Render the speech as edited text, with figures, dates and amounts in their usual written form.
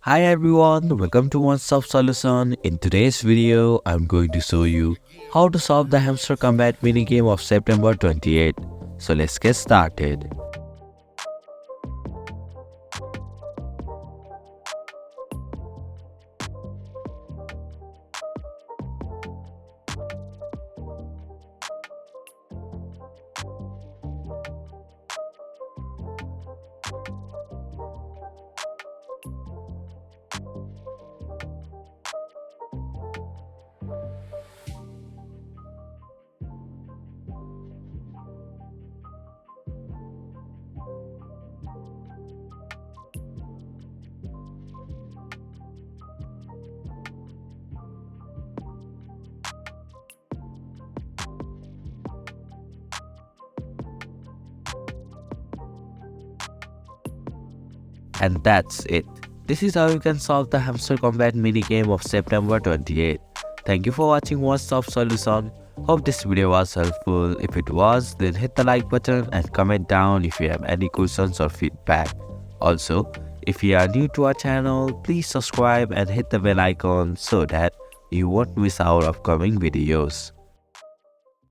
Hi everyone, welcome to One Stop Solution. In today's video, I'm going to show you how to solve the Hamster Kombat minigame of September 28. So let's get started. And that's it. This is how you can solve the Hamster Kombat minigame of September 28. Thank you for watching One Stop Solution. Hope this video was helpful. If it was, then hit the like button and comment down if you have any questions or feedback. Also, if you are new to our channel, please subscribe and hit the bell icon so that you won't miss our upcoming videos.